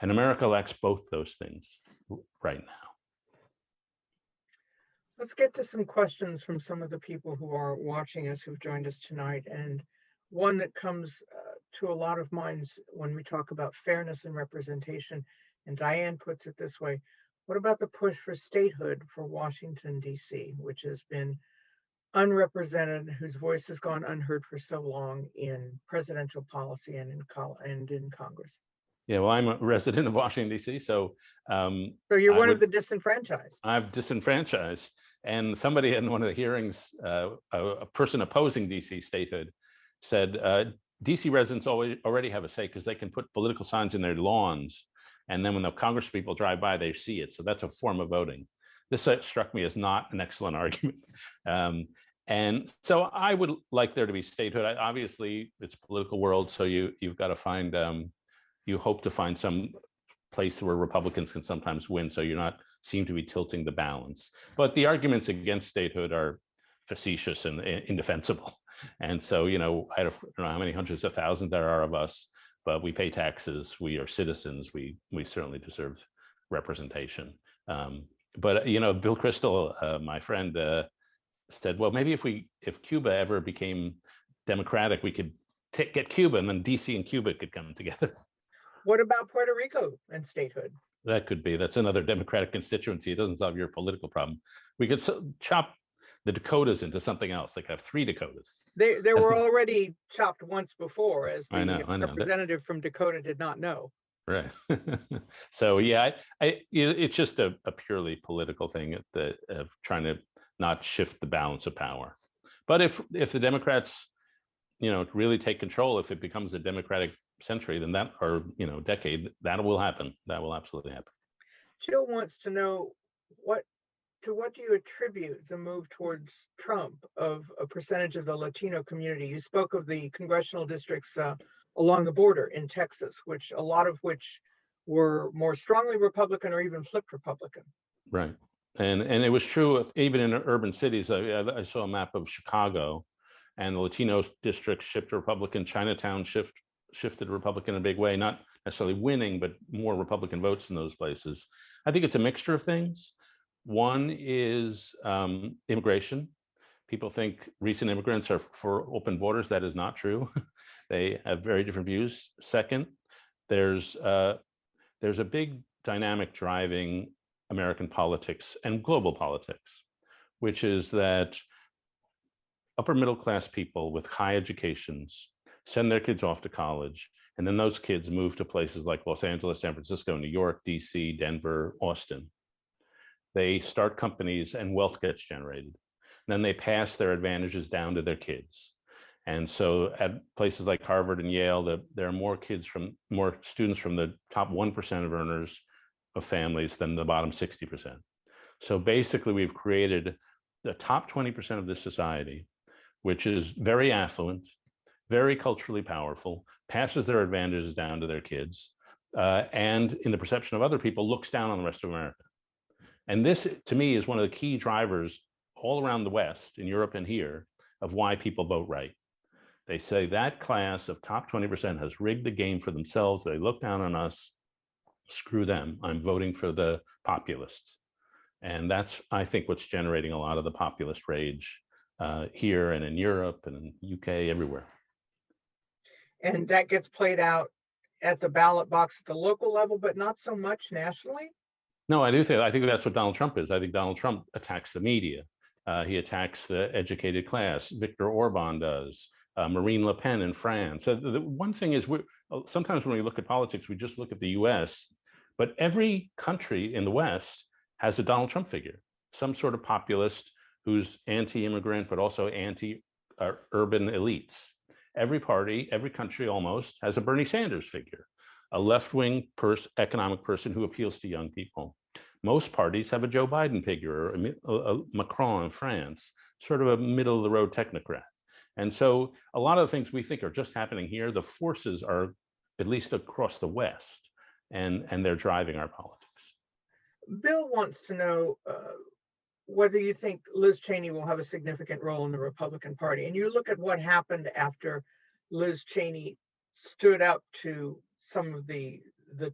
And America lacks both those things right now.
Let's get to some questions from some of the people who are watching us, who've joined us tonight. And one that comes to a lot of minds when we talk about fairness and representation, and Diane puts it this way: what about the push for statehood for Washington, D.C., which has been unrepresented, whose voice has gone unheard for so long in presidential policy and in Congress?
Yeah, well, I'm a resident of Washington, D.C., so
you're one of the disenfranchised.
I'm disenfranchised. And somebody in one of the hearings, a person opposing D.C. statehood said, D.C. residents already have a say because they can put political signs in their lawns. And then when the Congress people drive by, they see it. So that's a form of voting. This struck me as not an excellent argument. And so I would like there to be statehood. Obviously, it's a political world, so you've got to find, you hope to find some place where Republicans can sometimes win, so you're not seem to be tilting the balance. But the arguments against statehood are facetious and indefensible. And so, I don't know how many hundreds of thousands there are of us, but we pay taxes, we are citizens, we certainly deserve representation. But Bill Kristol, my friend, said, well, maybe if Cuba ever became democratic, we could get Cuba, and then DC and Cuba could come together.
What about Puerto Rico and statehood?
That could be. That's another democratic constituency. It doesn't solve your political problem. We could chop the Dakotas into something else. They could have 3 Dakotas.
They were already chopped once before, as the
I know.
representative from Dakota did not know.
Right. So yeah, it's just a purely political thing of trying to not shift the balance of power. But if the Democrats, really take control, if it becomes a democratic century, then decade, that will happen. That will absolutely happen.
Jill wants to know what do you attribute the move towards Trump of a percentage of the Latino community? You spoke of the congressional districts along the border in Texas, a lot of which were more strongly Republican or even flipped Republican.
Right. And it was true even in urban cities. I saw a map of Chicago, and the Latino districts shifted Republican. Chinatown shifted Republican in a big way, not necessarily winning, but more Republican votes in those places. I think it's a mixture of things. One is immigration. People think recent immigrants are for open borders. That is not true. They have very different views. Second, there's a big dynamic driving American politics and global politics, which is that upper middle class people with high educations send their kids off to college, and then those kids move to places like Los Angeles, San Francisco, New York, DC, Denver, Austin. They start companies and wealth gets generated. Then they pass their advantages down to their kids. And so at places like Harvard and Yale, there are more students from the top 1% of earners of families than the bottom 60%. So basically we've created the top 20% of this society, which is very affluent, very culturally powerful, passes their advantages down to their kids, and in the perception of other people, looks down on the rest of America. And this, to me, is one of the key drivers all around the West, in Europe and here, of why people vote right. They say that class of top 20% has rigged the game for themselves. They look down on us. Screw them. I'm voting for the populists. And that's, I think, what's generating a lot of the populist rage here and in Europe and in UK, everywhere.
And that gets played out at the ballot box at the local level, but not so much nationally?
No, I think that's what Donald Trump is. I think Donald Trump attacks the media. He attacks the educated class. Viktor Orban does. Marine Le Pen in France. So the one thing is, sometimes when we look at politics, we just look at the US, but every country in the West has a Donald Trump figure, some sort of populist who's anti-immigrant, but also anti-urban elites. Every party, every country almost has a Bernie Sanders figure, a left-wing economic person who appeals to young people. Most parties have a Joe Biden figure, or a Macron in France, sort of a middle-of-the-road technocrat. And so a lot of the things we think are just happening here, the forces are at least across the West, and they're driving our politics.
Bill wants to know whether you think Liz Cheney will have a significant role in the Republican Party. And you look at what happened after Liz Cheney stood up to some of the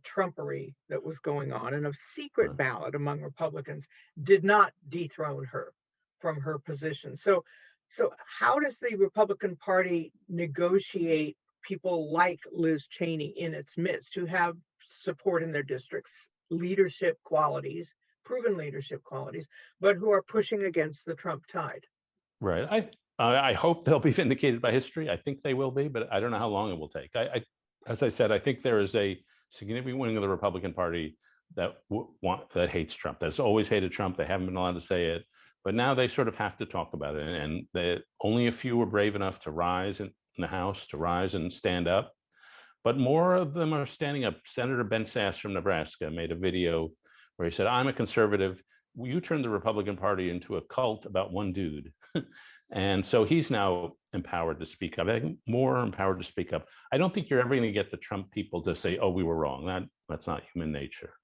Trumpery that was going on, and a secret ballot among Republicans did not dethrone her from her position. So how does the Republican Party negotiate people like Liz Cheney in its midst, who have support in their districts, leadership qualities, proven leadership qualities, but who are pushing against the Trump tide?
Right. I hope they'll be vindicated by history. I think they will be, but I don't know how long it will take. As I said, I think there is a significant wing of the Republican Party that hates Trump. That's always hated Trump. They haven't been allowed to say it, but now they sort of have to talk about it. And only a few were brave enough to rise in the House, to rise and stand up. But more of them are standing up. Senator Ben Sass from Nebraska made a video where he said, "I'm a conservative. You turned the Republican Party into a cult about one dude." And so he's now empowered to speak up. I think more empowered to speak up. I don't think you're ever going to get the Trump people to say, "Oh, we were wrong." That's not human nature.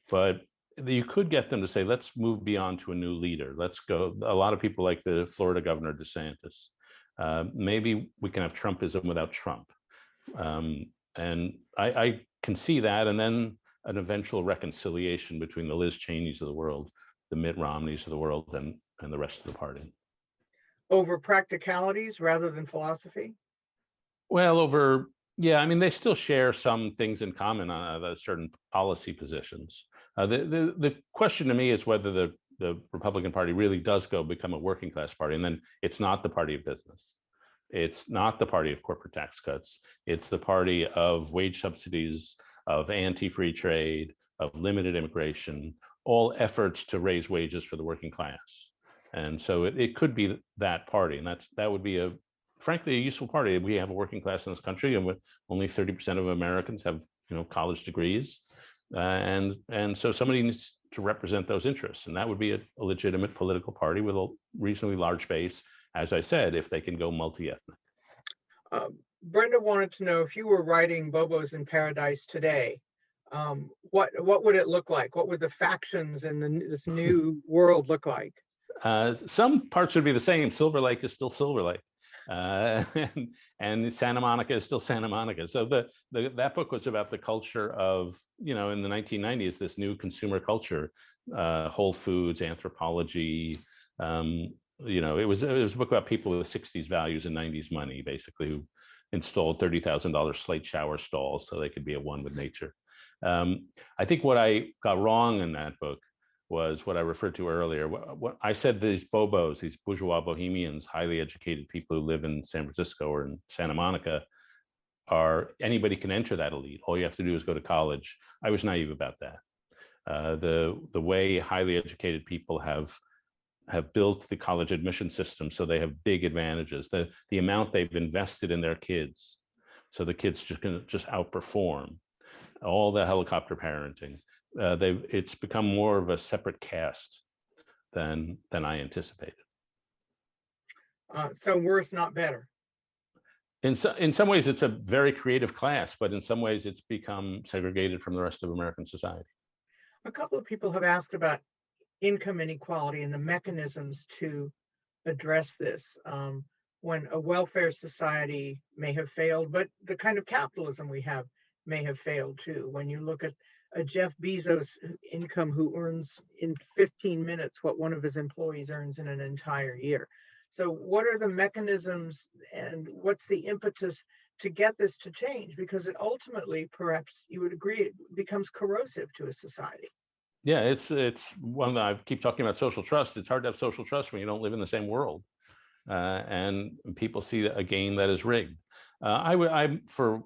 But you could get them to say, "Let's move beyond to a new leader. Let's go." A lot of people like the Florida Governor DeSantis. Maybe we can have Trumpism without Trump. And I can see that. And then an eventual reconciliation between the Liz Cheneys of the world, the Mitt Romneys of the world, and the rest of the party.
Over practicalities rather than philosophy?
Well, yeah, I mean, they still share some things in common on certain policy positions. The question to me is whether the Republican Party really does become a working class party, and then it's not the party of business. It's not the party of corporate tax cuts. It's the party of wage subsidies, of anti-free trade, of limited immigration, all efforts to raise wages for the working class. And so it could be that party, and that would be frankly a useful party. We have a working class in this country, and with only 30% of Americans have college degrees, and so somebody needs to represent those interests, and that would be a legitimate political party with a reasonably large base. As I said, if they can go multi-ethnic.
Brenda wanted to know, if you were writing Bobo's in Paradise today, what would it look like? What would the factions in this new world look like?
Some parts would be the same. Silver Lake is still Silver Lake, and Santa Monica is still Santa Monica. So that book was about the culture of, in the 1990s, this new consumer culture, Whole Foods, anthropology, it was a book about people with 60s values and 90s money, basically, who installed $30,000 slate shower stalls so they could be at one with nature. I think what I got wrong in that book was what I referred to earlier. What I said, these bobos, these bourgeois bohemians, highly educated people who live in San Francisco or in Santa Monica, anybody can enter that elite. All you have to do is go to college. I was naive about that. The way highly educated people have built the college admission system, so they have big advantages. The amount they've invested in their kids, so the kids just outperform all the helicopter parenting. It's become more of a separate caste than I anticipated.
So worse, not better.
In some ways, it's a very creative class, but in some ways, it's become segregated from the rest of American society.
A couple of people have asked about income inequality and the mechanisms to address this. When a welfare society may have failed, but the kind of capitalism we have may have failed too. When you look at a Jeff Bezos income who earns in 15 minutes what one of his employees earns in an entire year. So what are the mechanisms and what's the impetus to get this to change? Because it ultimately, perhaps you would agree, it becomes corrosive to a society.
Yeah, it's one that I keep talking about, social trust. It's hard to have social trust when you don't live in the same world, and people see a game that is rigged. I'm for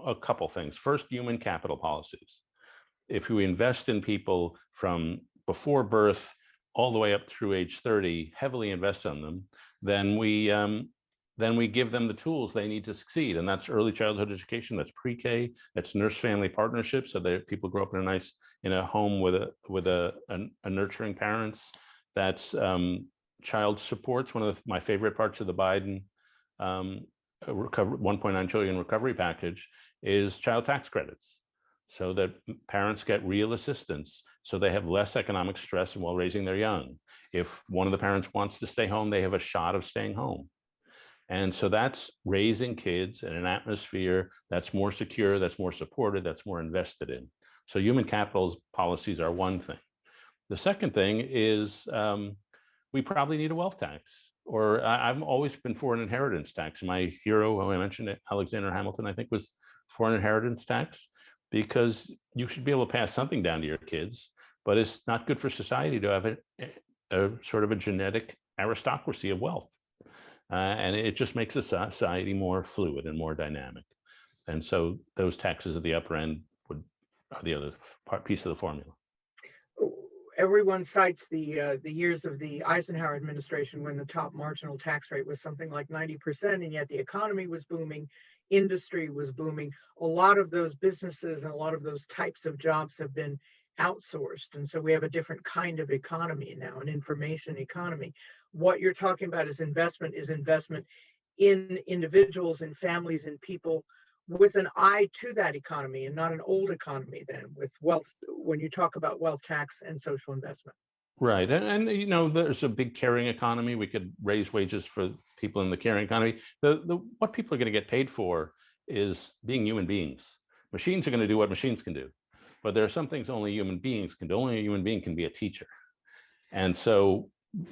a couple things. First, human capital policies. If we invest in people from before birth all the way up through age 30, heavily invest in them, then we give them the tools they need to succeed. And that's early childhood education, that's pre-K, that's nurse-family partnerships, so that people grow up in a home with a nurturing parents. That's child supports. One of my favorite parts of the Biden 1.9 trillion recovery package is child tax credits, so that parents get real assistance, so they have less economic stress while raising their young. If one of the parents wants to stay home, they have a shot of staying home. And so that's raising kids in an atmosphere that's more secure, that's more supported, that's more invested in. So human capital policies are one thing. The second thing is we probably need a wealth tax. Or I've always been for an inheritance tax. My hero, who I mentioned, Alexander Hamilton, I think, was for an inheritance tax, because you should be able to pass something down to your kids, but it's not good for society to have a sort of a genetic aristocracy of wealth. And it just makes a society more fluid and more dynamic. And so those taxes at the upper end are the other piece of the formula.
Everyone cites the years of the Eisenhower administration when the top marginal tax rate was something like 90%, and yet the economy was booming, industry was booming. A lot of those businesses and a lot of those types of jobs have been outsourced. And so we have a different kind of economy now, an information economy. What you're talking about is investment in individuals and families and people with an eye to that economy, and not an old economy then with wealth, when you talk about wealth tax and social investment.
Right. And there's a big caring economy. We could raise wages for people in the caring economy. What people are going to get paid for is being human beings. Machines are going to do what machines can do, but there are some things only human beings can do. Only a human being can be a teacher. And so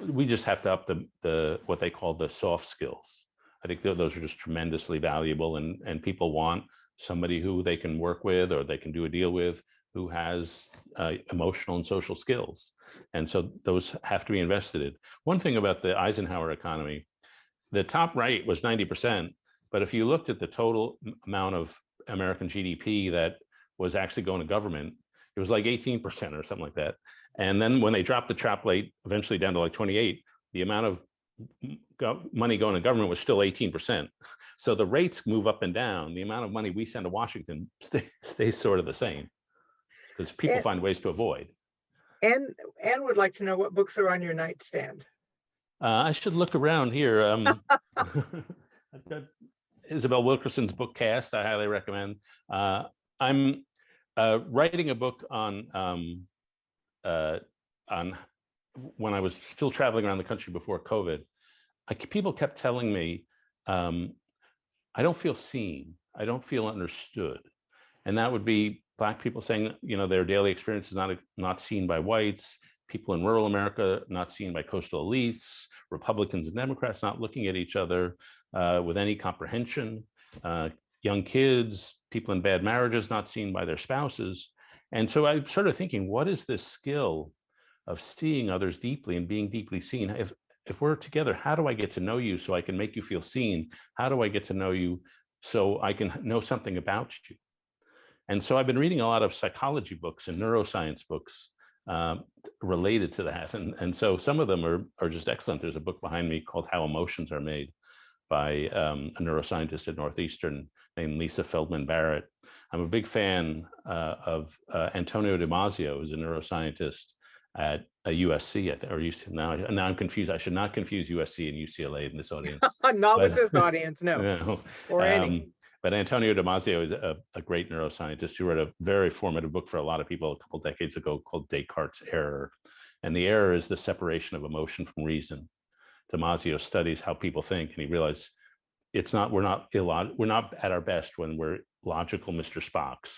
we just have to up the what they call the soft skills. I think those are just tremendously valuable, and people want somebody who they can work with or they can do a deal with who has emotional and social skills. And so those have to be invested in. One thing about the Eisenhower economy, the top right was 90%, but if you looked at the total amount of American GDP that was actually going to government, it was like 18% or something like that. And then when they dropped the trap rate eventually down to like 28, the amount of money going to government was still 18%. So the rates move up and down. The amount of money we send to Washington stays sort of the same, because people find ways to avoid.
And would like to know what books are on your nightstand.
I should look around here. I've got Isabel Wilkerson's book Cast. I highly recommend. I'm writing a book on when I was still traveling around the country before COVID. People kept telling me, I don't feel seen. I don't feel understood. And that would be Black people saying, their daily experience is not seen by whites. people in rural America not seen by coastal elites, Republicans and Democrats not looking at each other with any comprehension, young kids, people in bad marriages not seen by their spouses. And so I started thinking, what is this skill of seeing others deeply and being deeply seen? If we're together, how do I get to know you so I can make you feel seen? How do I get to know you so I can know something about you? And so I've been reading a lot of psychology books and neuroscience books related to that. And so some of them are just excellent. There's a book behind me called How Emotions Are Made by a neuroscientist at Northeastern named Lisa Feldman Barrett. I'm a big fan of Antonio Damasio, who's a neuroscientist at USC or UC. Now I'm confused. I should not confuse USC and UCLA in this audience.
Not with this audience, no.
No.
Or any.
But Antonio Damasio is a great neuroscientist who wrote a very formative book for a lot of people a couple decades ago called Descartes' Error. And the error is the separation of emotion from reason. Damasio studies how people think, and he realized we're not at our best when we're logical Mr. Spocks.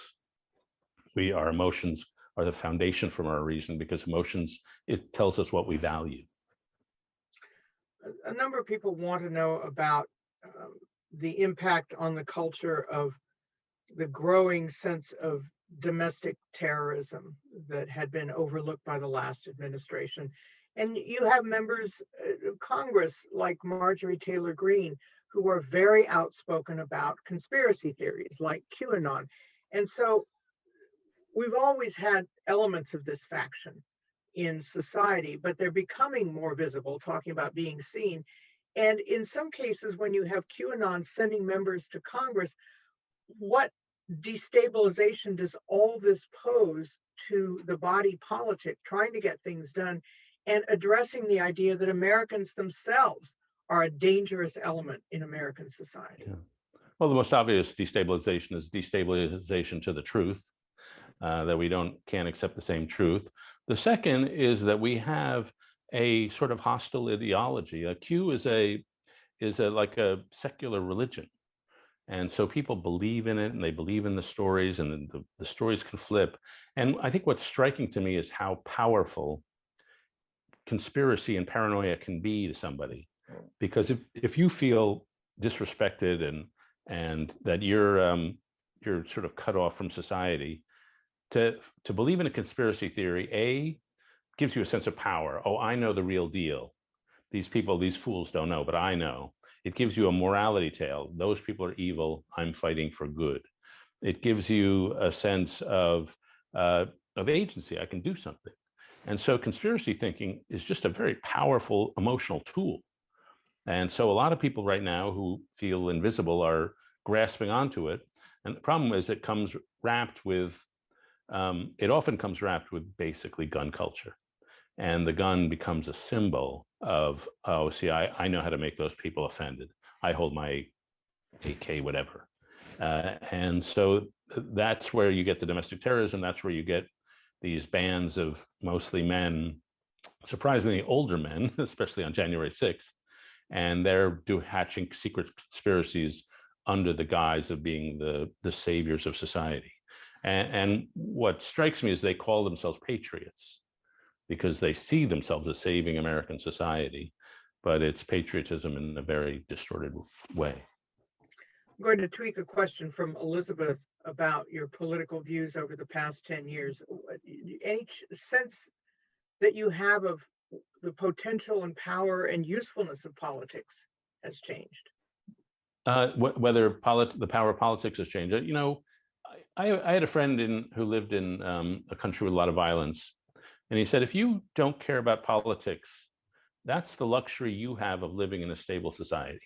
Our emotions are the foundation from our reason, because emotions, it tells us what we value.
A number of people want to know about the impact on the culture of the growing sense of domestic terrorism that had been overlooked by the last administration. And you have members of Congress like Marjorie Taylor Greene, who are very outspoken about conspiracy theories like QAnon. And so we've always had elements of this faction in society, but they're becoming more visible, talking about being seen. And in some cases, when you have QAnon sending members to Congress, what destabilization does all this pose to the body politic, trying to get things done and addressing the idea that Americans themselves are a dangerous element in American society?
Yeah. Well, the most obvious destabilization is destabilization to the truth, that we can't accept the same truth. The second is that we have a sort of hostile ideology. Q is like a secular religion. And so people believe in it and they believe in the stories, and the stories can flip. And I think what's striking to me is how powerful conspiracy and paranoia can be to somebody. Because if you feel disrespected and that you're sort of cut off from society, to believe in a conspiracy theory, gives you a sense of power. Oh, I know the real deal. These fools don't know, but I know. It gives you a morality tale. Those people are evil. I'm fighting for good. It gives you a sense of agency. I can do something. And so conspiracy thinking is just a very powerful emotional tool. And so a lot of people right now who feel invisible are grasping onto it. And the problem is it often comes wrapped with basically gun culture. And the gun becomes a symbol of, oh, see, I know how to make those people offended. I hold my AK, whatever. And so that's where you get the domestic terrorism. That's where you get these bands of mostly men, surprisingly older men, especially on January 6th. And they're hatching secret conspiracies under the guise of being the saviors of society. And what strikes me is they call themselves patriots because they see themselves as saving American society, but it's patriotism in a very distorted way.
I'm going to tweak a question from Elizabeth about your political views over the past 10 years. Any sense that you have of the potential and power and usefulness of politics has changed?
Whether the power of politics has changed. You know, I had a friend who lived in a country with a lot of violence. And he said, if you don't care about politics, that's the luxury you have of living in a stable society.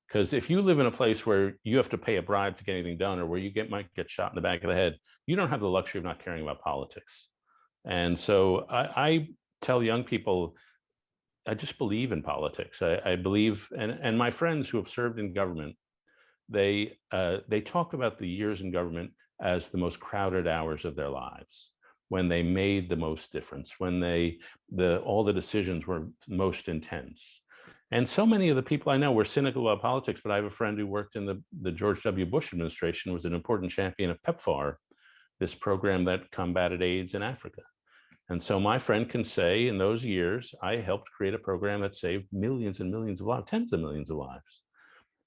Because if you live in a place where you have to pay a bribe to get anything done, or where you might get shot in the back of the head, you don't have the luxury of not caring about politics. And so I tell young people, I just believe in politics. I believe, and my friends who have served in government, they talk about the years in government as the most crowded hours of their lives, when they made the most difference, when all the decisions were most intense. And so many of the people I know were cynical about politics, but I have a friend who worked in the George W. Bush administration, was an important champion of PEPFAR, this program that combated AIDS in Africa. And so my friend can say, in those years, I helped create a program that saved millions and millions of lives, tens of millions of lives.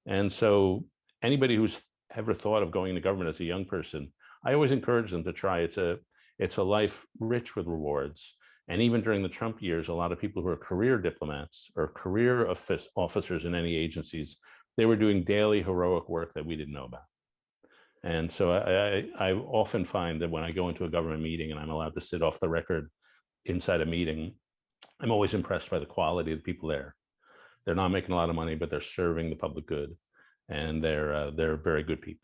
And so anybody who's ever thought of going into government as a young person, I always encourage them to try. It's a life rich with rewards. And even during the Trump years, a lot of people who are career diplomats or career officers in any agencies, they were doing daily heroic work that we didn't know about. And so I often find that when I go into a government meeting and I'm allowed to sit off the record inside a meeting, I'm always impressed by the quality of the people there. They're not making a lot of money, but they're serving the public good, and they're very good people.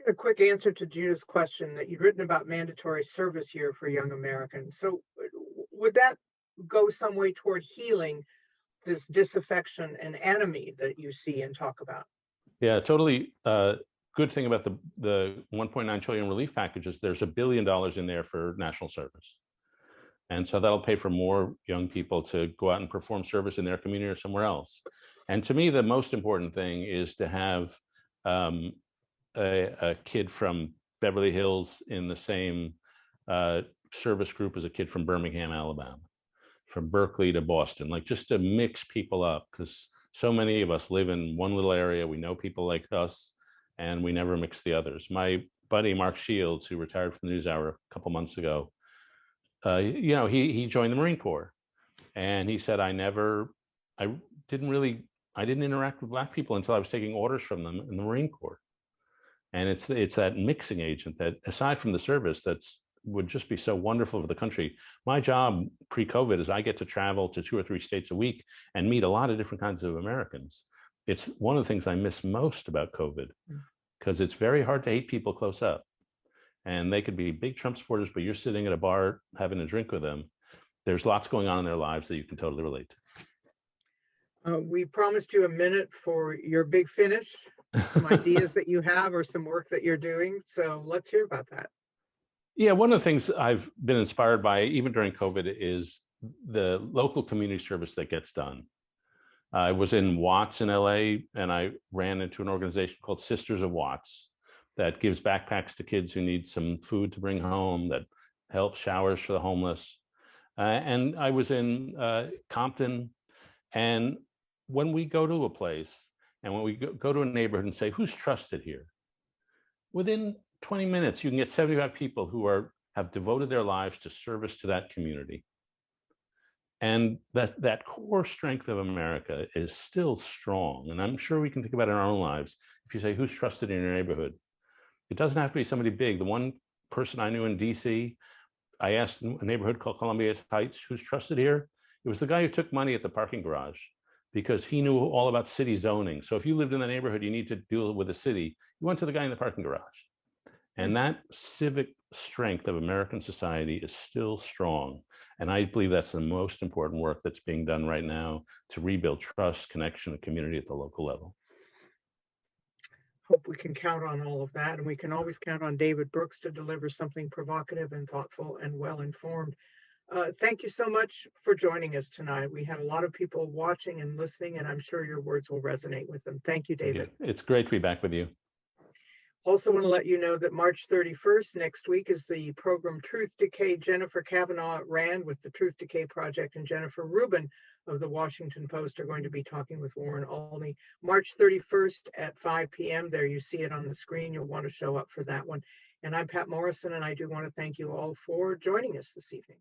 A quick answer to Judith's question that you'd written about mandatory service year for young Americans. So would that go some way toward healing this disaffection and enemy that you see and talk about?
Yeah, totally. Good thing about the 1.9 trillion relief packages, there's $1 billion in there for national service. And so that'll pay for more young people to go out and perform service in their community or somewhere else. And to me, the most important thing is to have a kid from Beverly Hills in the same service group as a kid from Birmingham, Alabama, from Berkeley to Boston, like just to mix people up, because so many of us live in one little area. We know people like us, and we never mix the others. My buddy, Mark Shields, who retired from the NewsHour a couple months ago, he joined the Marine Corps, and he said, I didn't interact with Black people until I was taking orders from them in the Marine Corps. And it's that mixing agent that, aside from the service, would just be so wonderful for the country. My job pre-COVID is I get to travel to 2 or 3 states a week and meet a lot of different kinds of Americans. It's one of the things I miss most about COVID, because it's very hard to hate people close up. And they could be big Trump supporters, but you're sitting at a bar having a drink with them. There's lots going on in their lives that you can totally relate to.
We promised you a minute for your big finish, some ideas that you have or some work that you're doing. So let's hear about that.
Yeah, one of the things I've been inspired by, even during COVID, is the local community service that gets done. I was in Watts in LA, and I ran into an organization called Sisters of Watts that gives backpacks to kids who need some food to bring home, that helps showers for the homeless. And I was in Compton. And when we go to a place and when we go to a neighborhood and say, who's trusted here? Within 20 minutes, you can get 75 people who have devoted their lives to service to that community. And that core strength of America is still strong. And I'm sure we can think about it in our own lives. If you say, who's trusted in your neighborhood? It doesn't have to be somebody big. The one person I knew in DC, I asked a neighborhood called Columbia Heights, who's trusted here? It was the guy who took money at the parking garage, because he knew all about city zoning. So if you lived in the neighborhood, you need to deal with the city. You went to the guy in the parking garage. And that civic strength of American society is still strong. And I believe that's the most important work that's being done right now to rebuild trust, connection, and community at the local level.
Hope we can count on all of that. And we can always count on David Brooks to deliver something provocative and thoughtful and well-informed. Thank you so much for joining us tonight. We had a lot of people watching and listening, and I'm sure your words will resonate with them. Thank you, David.
It's great to be back with you.
Also want to let you know that March 31st, next week, is the program Truth Decay. Jennifer Kavanaugh at RAND with the Truth Decay Project, and Jennifer Rubin of the Washington Post are going to be talking with Warren Olney. March 31st at 5 p.m. There you see it on the screen. You'll want to show up for that one. And I'm Patt Morrison, and I do want to thank you all for joining us this evening.